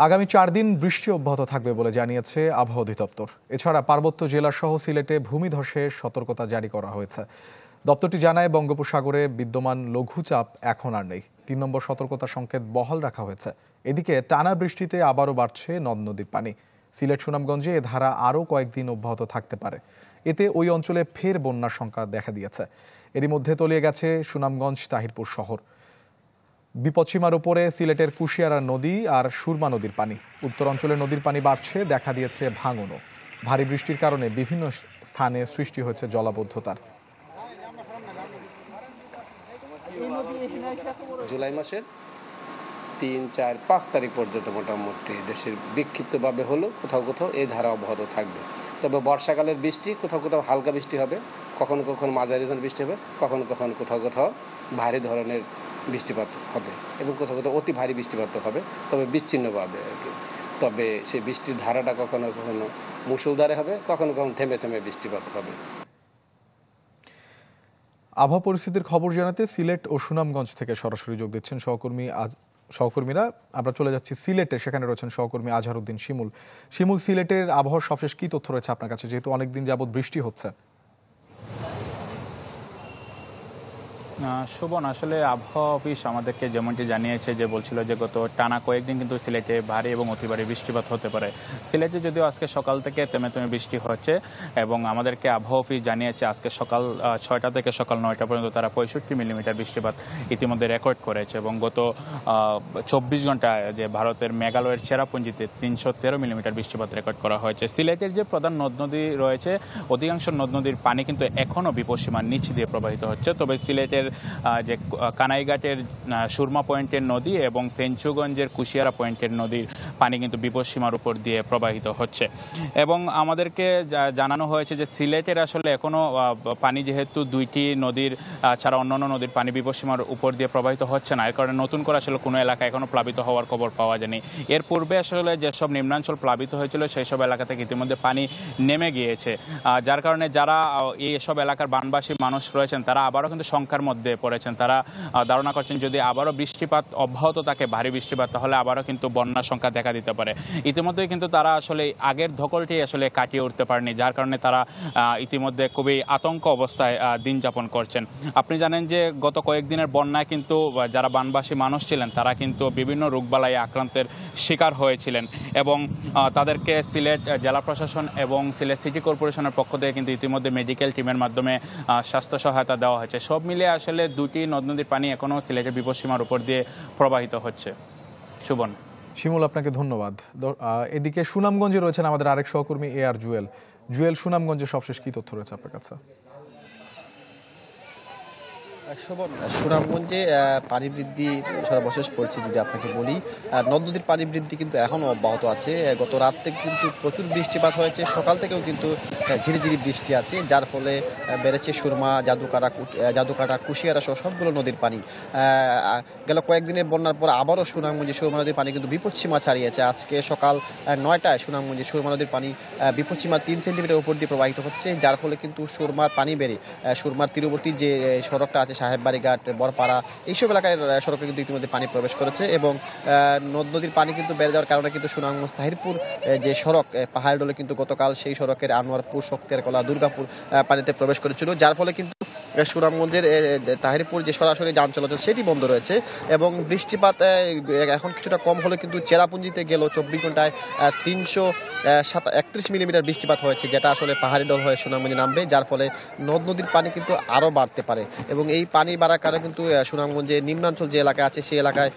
আগামী ৪ দিন বৃষ্টি অব্যাহত থাকবে বলে জানিয়েছে আবহাওয়া অধিদপ্তর। এছাড়া পার্বত্য জেলাসহ সিলেটে ভূমিধসের সতর্কতা জারি করা হয়েছে। দপ্তরটি জানায়, বঙ্গোপসাগরে বিদ্যমান লঘুচাপ এখন আর নেই। ৩ নম্বর সতর্কতা সংকেত বহাল রাখা হয়েছে। এদিকে টানা বৃষ্টিতে আবারও বাড়ছে নদ নদীর পানি। সিলেট সুনামগঞ্জে এ ধারা আরও কয়েকদিন অব্যাহত থাকতে পারে। এতে ওই অঞ্চলে ফের বন্যার শঙ্কা দেখা দিয়েছে। এরই মধ্যে তলিয়ে গেছে সুনামগঞ্জ তাহিরপুর শহর। বিপদসীমার উপরে সিলেটের কুশিয়ারা নদী আর সুরমা নদীর পানি। উত্তর অঞ্চলে নদীর পানি বাড়ছে, দেখা দিয়েছে ভাঙনও। ভারী বৃষ্টির কারণে বিভিন্ন স্থানে সৃষ্টি হয়েছে জলাবদ্ধতার। জুলাই মাসের ৩, ৪, ৫ তারিখ পর্যন্ত মোটামুটি দেশের বিক্ষিপ্তভাবে হলেও কোথাও কোথাও এই ধারা অব্যাহত থাকবে। তবে বর্ষাকালের বৃষ্টি কোথাও কোথাও হালকা বৃষ্টি হবে, কখনো কখনো মাঝারি ধরনের বৃষ্টি হবে, কখনো কখনো কোথাও কোথাও ভারী ধরনের বৃষ্টিপাত হবে এবং কোথাও কোথাও অতি ভারী বৃষ্টিপাত হবে, তবে বিচ্ছিন্নভাবে আর কি। তবে সেই বৃষ্টির ধারাটা কখনো কখনো মুষলধারে হবে, কখনো কখনো থেমে থেমে বৃষ্টিপাত হবে। আবহাওয়া পরিস্থিতির খবর জানাতে সিলেট ও সুনামগঞ্জ থেকে সরাসরি যোগ দিচ্ছেন সহকর্মীরা। আমরা চলে যাচ্ছি সিলেটে, সেখানে রয়েছেন সহকর্মী আজহারউদ্দিন শিমুল। সিলেটের আবহাওয়ার সবশেষ কি তথ্য রয়েছে আপনার কাছে, যেহেতু অনেকদিন যাবৎ বৃষ্টি হচ্ছে? শোভন, আসলে আবহাওয়া অফিস আমাদেরকে যেমনটি জানিয়েছে যে বলছিল যে গত টানা কয়েকদিন কিন্তু সিলেটে ভারী এবং অতি ভারী বৃষ্টিপাত হতে পারে। সিলেটে যদিও আজকে সকাল থেকে থেমে থেমে বৃষ্টি হচ্ছে এবং আমাদেরকে আবহাওয়া অফিস জানিয়েছে আজকে সকাল ৬টা থেকে সকাল ৯টা পর্যন্ত তারা ৬৫ মিলিমিটার বৃষ্টিপাত ইতিমধ্যে রেকর্ড করেছে এবং গত ২৪ ঘন্টায় যে ভারতের মেঘালয়ের চেরাপুঞ্জিতে ৩১৩ মিলিমিটার বৃষ্টিপাত রেকর্ড করা হয়েছে। সিলেটের যে প্রধান নদ নদী রয়েছে, অধিকাংশ নদ নদীর পানি কিন্তু এখনও বিপদসীমার নিচ দিয়ে প্রবাহিত হচ্ছে। তবে সিলেটের যে কানাইঘাটের সুরমা পয়েন্টের নদী এবং ফেঞ্চুগঞ্জের কুশিয়ারা পয়েন্টের নদীর পানি কিন্তু বিপদসীমার উপর দিয়ে প্রবাহিত হচ্ছে এবং আমাদেরকে জানানো হয়েছে যে সিলেটের আসলে এখনো পানি যেহেতু দুইটি নদীর ছাড়া অন্যান্য নদীর পানি বিপদসীমার উপর দিয়ে প্রবাহিত হচ্ছে না, এর কারণে নতুন করে আসলে কোনো এলাকা এখনো প্লাবিত হওয়ার খবর পাওয়া যায়নি। এর পূর্বে আসলে যেসব নিম্নাঞ্চল প্লাবিত হয়েছিল সেই সব এলাকা থেকে ইতিমধ্যে পানি নেমে গিয়েছে, যার কারণে যারা এইসব এলাকার বানবাসী মানুষ রয়েছেন তারা আবারও কিন্তু শঙ্কার মধ্যে পড়েছেন। তারা ধারণা করছেন যদি আবারও বৃষ্টিপাত অব্যাহত থাকে, ভারী বৃষ্টিপাত, তাহলে আবারও কিন্তু বন্যার সংখ্যা দেখা দিতে পারে। ইতিমধ্যে কিন্তু তারা আসলে আগের ধকলটি আসলে কাটিয়ে উঠতে পারেনি, যার কারণে তারা ইতিমধ্যে খুবই আতঙ্ক অবস্থায় দিন যাপন করছেন। আপনি জানেন যে গত কয়েকদিনের বন্যায় কিন্তু যারা বানবাসী মানুষ ছিলেন তারা কিন্তু বিভিন্ন রোগবালাই আক্রান্তের শিকার হয়েছিলেন এবং তাদেরকে সিলেট জেলা প্রশাসন এবং সিলেট সিটি কর্পোরেশনের পক্ষ থেকে কিন্তু ইতিমধ্যে মেডিকেল টিমের মাধ্যমে স্বাস্থ্য সহায়তা দেওয়া হয়েছে। সব মিলিয়ে আসলে দুটি নদ নদীর পানি এখনো সিলেটের বিপদসীমার উপর দিয়ে প্রবাহিত হচ্ছে। শুভন। শিমুল, আপনাকে ধন্যবাদ। এদিকে সুনামগঞ্জে রয়েছেন আমাদের আরেক সহকর্মী AR জুয়েল। সুনামগঞ্জের সবশেষ কি তথ্য রয়েছে আপনার কাছে? সুনামগঞ্জে পানি বৃদ্ধি সর্বশেষ পরিস্থিতি যদি আপনাকে বলি, নদ নদীর পানি বৃদ্ধি কিন্তু এখনও অব্যাহত আছে। গত রাত থেকে কিন্তু প্রচুর বৃষ্টিপাত হয়েছে, সকাল থেকেও কিন্তু ঝিরি ঝিরি বৃষ্টি আছে, যার ফলে বেড়েছে সুরমা, জাদুকাটা, কুশিয়ারা সহ সবগুলো নদীর পানি। গেল কয়েকদিনের বন্যার পর আবারও সুনামগঞ্জে সুরমা নদীর পানি কিন্তু বিপদসীমা ছাড়িয়েছে। আজকে সকাল ৯টায় সুনামগঞ্জে সুরমা নদীর পানি বিপদসীমার ৩ সেন্টিমিটার উপর দিয়ে প্রবাহিত হচ্ছে, যার ফলে কিন্তু সুরমার পানি বেড়ে সুরমার তীরবর্তী যে সড়কটা আছে সাহেববাড়িঘাট, বরপাড়া, এইসব এলাকায় সড়কে কিন্তু ইতিমধ্যে পানি প্রবেশ করেছে এবং নদ নদীর পানি কিন্তু বেড়ে যাওয়ার কারণে কিন্তু সুনামগঞ্জ তাহিরপুর যে সড়ক পাহাড়ডোলে কিন্তু গতকাল সেই সড়কের আনোয়ারপুর, শক্তিয়ারকলা, দুর্গাপুর পানিতে প্রবেশ করেছিল, যার ফলে কিন্তু সুনামগঞ্জের তাহিরপুর যে সরাসরি যান চলাচল সেটি বন্ধ রয়েছে এবং বৃষ্টিপাত এখন কিছুটা কম হলে কিন্তু চেরাপুঞ্জিতে গেল ২৪ ঘন্টায় ৩৩১ মিলিমিটার বৃষ্টিপাত হয়েছে, যেটা আসলে পাহাড়ি ঢল হয়ে সুনামগঞ্জে নামবে, যার ফলে নদ নদীর পানি কিন্তু আরও বাড়তে পারে এবং এই পানি বাড়ার কারণে কিন্তু সুনামগঞ্জের নিম্নাঞ্চল যে এলাকা আছে সেই এলাকায়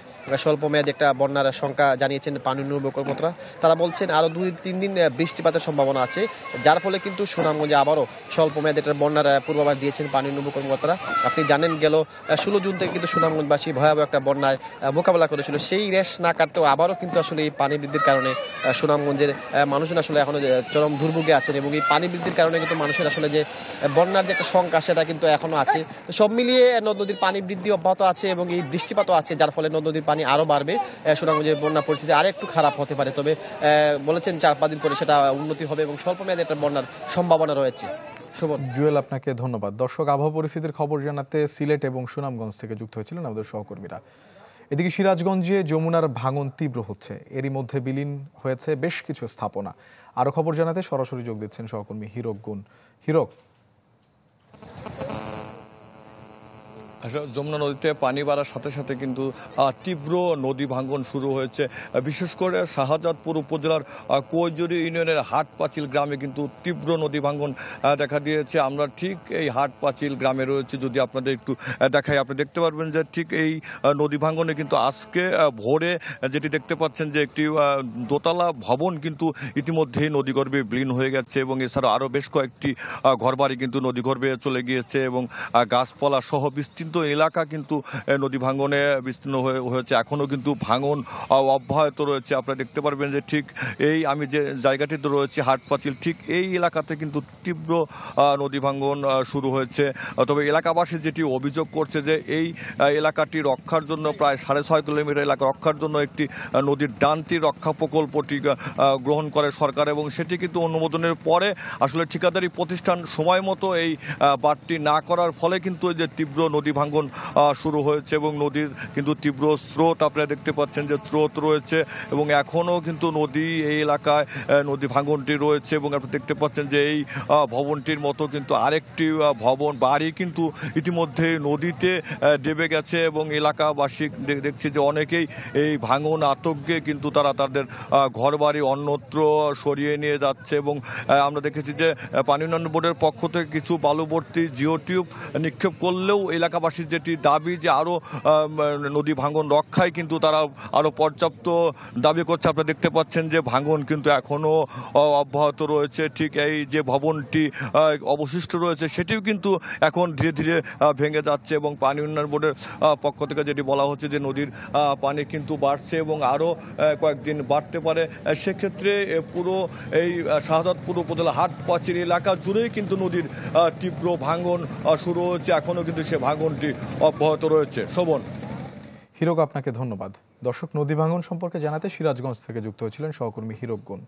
স্বল্প মেয়াদে একটা বন্যার শঙ্কা জানিয়েছেন পানি উন্নয়ন কর্মকর্তারা। তারা বলছেন আরও ২-৩ দিন বৃষ্টিপাতের সম্ভাবনা আছে, যার ফলে কিন্তু সুনামগঞ্জে আবারও স্বল্প মেয়াদে একটা বন্যার পূর্বাভাস দিয়েছেন পানি উন্নয়ন কর্মকর্তারা। আপনি জানেন গেল ১৬ জুন থেকে কিন্তু সুনামগঞ্জবাসী ভয়াবহ একটা বন্যায় মোকাবেলা করেছিল, সেই রেশ না কাটতেও আবারও কিন্তু আসলে এই পানি বৃদ্ধির কারণে সুনামগঞ্জের মানুষজন আসলে এখনো চরম দুর্ভোগে আছেন এবং এই পানি বৃদ্ধির কারণে কিন্তু মানুষের আসলে যে বন্যার যে একটা শঙ্কা সেটা কিন্তু এখনো আছে। সব মিলিয়ে নদ নদীর পানি বৃদ্ধি অব্যাহত আছে এবং এই বৃষ্টিপাতও আছে, যার ফলে নদ নদীর পানি আরও বাড়বে। সুনামগঞ্জের বন্যা পরিস্থিতি আরও একটু খারাপ হতে পারে, তবে বলেছেন ৪-৫ দিন পরে সেটা উন্নতি হবে এবং স্বল্প মেয়াদে একটা বন্যার সম্ভাবনা রয়েছে। জুয়েল, আপনাকে ধন্যবাদ। দর্শক, আবহাওয়া পরিস্থিতির খবর জানাতে সিলেট এবং সুনামগঞ্জ থেকে যুক্ত হয়েছিলেন আমাদের সহকর্মীরা। এদিকে সিরাজগঞ্জে যমুনার ভাঙন তীব্র হচ্ছে, এরই মধ্যে বিলীন হয়েছে বেশ কিছু স্থাপনা। আরো খবর জানাতে সরাসরি যোগ দিচ্ছেন সহকর্মী হিরক গুণ। হিরক, যমুনা নদীতে পানি বাড়ার সাথে সাথে কিন্তু তীব্র নদী ভাঙ্গন শুরু হয়েছে। বিশেষ করে শাহজাদপুর উপজেলার কৈজুরি ইউনিয়নের হাটপাঁচিল গ্রামে কিন্তু তীব্র নদী ভাঙ্গন দেখা দিয়েছে। আমরা ঠিক এই হাটপাঁচিল গ্রামে রয়েছে, যদি আপনাদের একটু দেখাই, আপনি দেখতে পারবেন যে ঠিক এই নদী ভাঙ্গনে কিন্তু আজকে ভোরে যেটি দেখতে পাচ্ছেন যে একটি দোতলা ভবন কিন্তু ইতিমধ্যেই নদীগর্ভে বিলীন হয়ে গেছে এবং এছাড়াও আরও বেশ কয়েকটি ঘরবাড়ি কিন্তু নদীগর্ভে চলে গিয়েছে এবং গাছপালা সহ বিস্তীর্ণ এলাকা কিন্তু নদী ভাঙ্গনে বিস্তীর্ণ হয়েছে। এখনো কিন্তু ভাঙন অব্যাহত রয়েছে। আপনারা দেখতে পারবেন যে ঠিক এই আমি যে জায়গাটিতে রয়েছে হাটপাঁচিল, ঠিক এই এলাকাতে কিন্তু তীব্র নদী ভাঙ্গন শুরু হয়েছে। তবে এলাকাবাসী যেটি অভিযোগ করছে যে এই এলাকাটি রক্ষার জন্য প্রায় 6.5 কিলোমিটার এলাকা রক্ষার জন্য একটি নদীর ডানটি রক্ষা প্রকল্পটি গ্রহণ করে সরকার এবং সেটি কিন্তু অনুমোদনের পরে আসলে ঠিকাদারি প্রতিষ্ঠান সময় মতো এই বাঁধটি না করার ফলে কিন্তু যে তীব্র নদী ভাঙ্গন শুরু হয়েছে এবং নদীর কিন্তু তীব্র স্রোত আপনারা দেখতে পাচ্ছেন যে স্রোত রয়েছে এবং এখনও কিন্তু নদী এই এলাকায় নদী ভাঙ্গনটি রয়েছে এবং আপনারা দেখতে পাচ্ছেন যে এই ভবনটির মতো কিন্তু আরেকটি ভবন বাড়ি কিন্তু ইতিমধ্যে নদীতে ডেবে গেছে এবং এলাকাবাসী দেখছি যে অনেকেই এই ভাঙন আতঙ্কে কিন্তু তারা তাদের ঘরবাড়ি অন্যত্র সরিয়ে নিয়ে যাচ্ছে এবং আমরা দেখেছি যে পানি উন্নয়ন বোর্ডের পক্ষ থেকে কিছু বালুভর্তি জিও টিউব নিক্ষেপ করলেও এলাকাবাসীর যেটি দাবি যে আরও নদী ভাঙন রক্ষায় কিন্তু তারা আরও পর্যাপ্ত দাবি করছে। আপনারা দেখতে পাচ্ছেন যে ভাঙন কিন্তু এখনও অব্যাহত রয়েছে। ঠিক এই যে ভবনটি অবশিষ্ট রয়েছে সেটিও কিন্তু এখন ধীরে ধীরে ভেঙে যাচ্ছে এবং পানি উন্নয়ন বোর্ডের পক্ষ থেকে যেটি বলা হচ্ছে যে নদীর পানি কিন্তু বাড়ছে এবং আরও কয়েকদিন বাড়তে পারে। সেক্ষেত্রে পুরো এই শাহজাদপুর উপজেলা হাটপাঁচিল এলাকা জুড়েই কিন্তু নদীর তীব্র ভাঙন শুরু হয়েছে। এখনও কিন্তু সে ভাঙনটি অব্যাহত রয়েছে। শোভন। হিরক, আপনাকে ধন্যবাদ। দর্শক, নদী ভাঙন সম্পর্কে জানাতে সিরাজগঞ্জ থেকে যুক্ত হয়েছিলেন সহকর্মী হিরক গুণ।